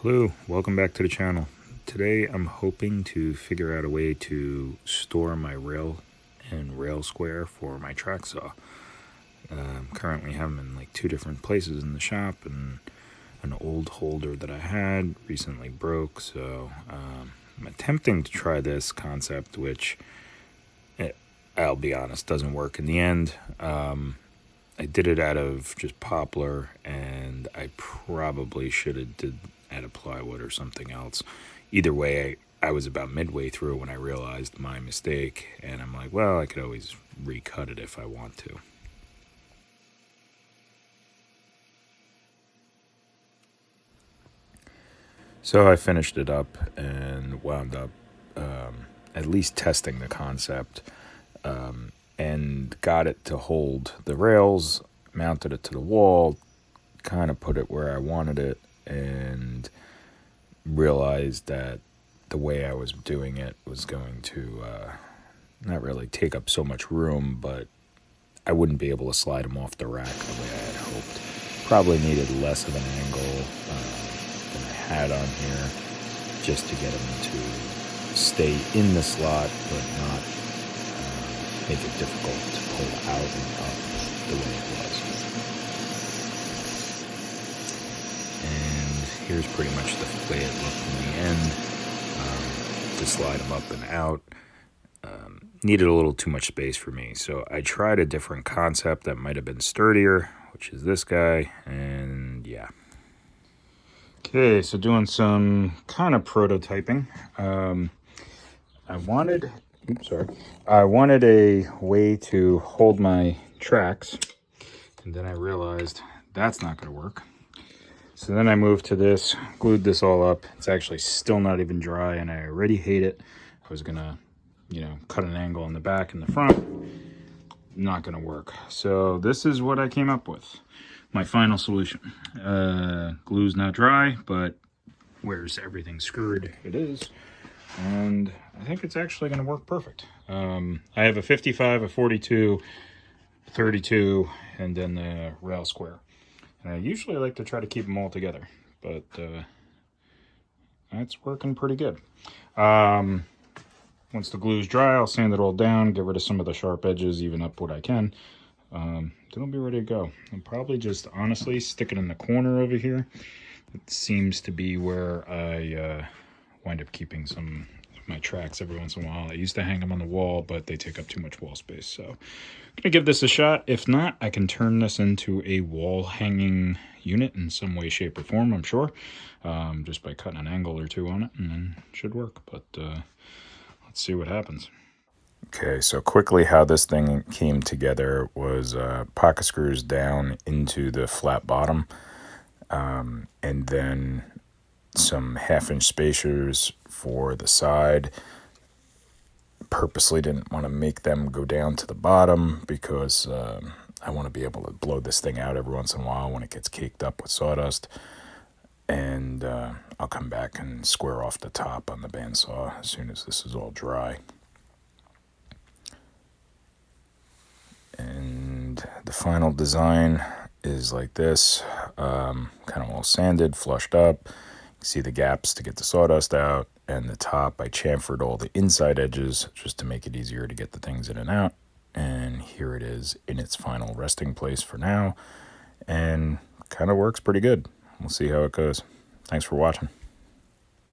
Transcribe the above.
Hello, welcome back to the channel. Today I'm hoping to figure out a way to store my rail and rail square for my track saw. Currently have them in like two different places in the shop, and an old holder that I had recently broke, so I'm attempting to try this concept, which I'll be honest, doesn't work in the end. I did it out of just poplar, and I probably should have did out of plywood or something else. Either way, I was about midway through when I realized my mistake, and I'm like, well, I could always recut it if I want to. So I finished it up and wound up at least testing the concept, and got it to hold the rails, mounted it to the wall, kind of put it where I wanted it, and realized that the way I was doing it was going to not really take up so much room, but I wouldn't be able to slide them off the rack the way I had hoped. Probably needed less of an angle than I had on here, just to get them to stay in the slot but not make it difficult to pull out and up the way it was. And here's pretty much the way it looked in the end. To slide them up and out needed a little too much space for me, so I tried a different concept that might have been sturdier, which is this guy, and yeah. Okay, so doing some kind of prototyping. I wanted a way to hold my tracks, and then I realized that's not going to work. So then I moved to this, glued this all up. It's actually still not even dry, and I already hate it. I was gonna, cut an angle in the back and the front. Not gonna work. So this is what I came up with. My final solution. Glue's not dry, but where's everything screwed, it is. And I think it's actually gonna work perfect. I have a 55, a 42, 32, and then the rail square. And I usually like to try to keep them all together, but that's working pretty good. Once the glue's dry, I'll sand it all down, get rid of some of the sharp edges, even up what I can. Then I'll be ready to go. I'll probably just honestly stick it in the corner over here. It seems to be where I wind up keeping some of my tracks every once in a while. I used to hang them on the wall, but they take up too much wall space. So I'm gonna give this a shot. If not, I can turn this into a wall hanging unit in some way, shape, or form, I'm sure. Just by cutting an angle or two on it, and then it should work. But let's see what happens. Okay, so quickly how this thing came together was pocket screws down into the flat bottom, and then some 1/2-inch spacers for the side. Purposely didn't want to make them go down to the bottom because I want to be able to blow this thing out every once in a while when it gets caked up with sawdust. And I'll come back and square off the top on the bandsaw as soon as this is all dry. And the final design is like this, kind of all sanded, flushed up. You see the gaps to get the sawdust out, and the top I chamfered all the inside edges just to make it easier to get the things in and out. And here it is in its final resting place for now, and kind of works pretty good. We'll see how it goes. Thanks for watching.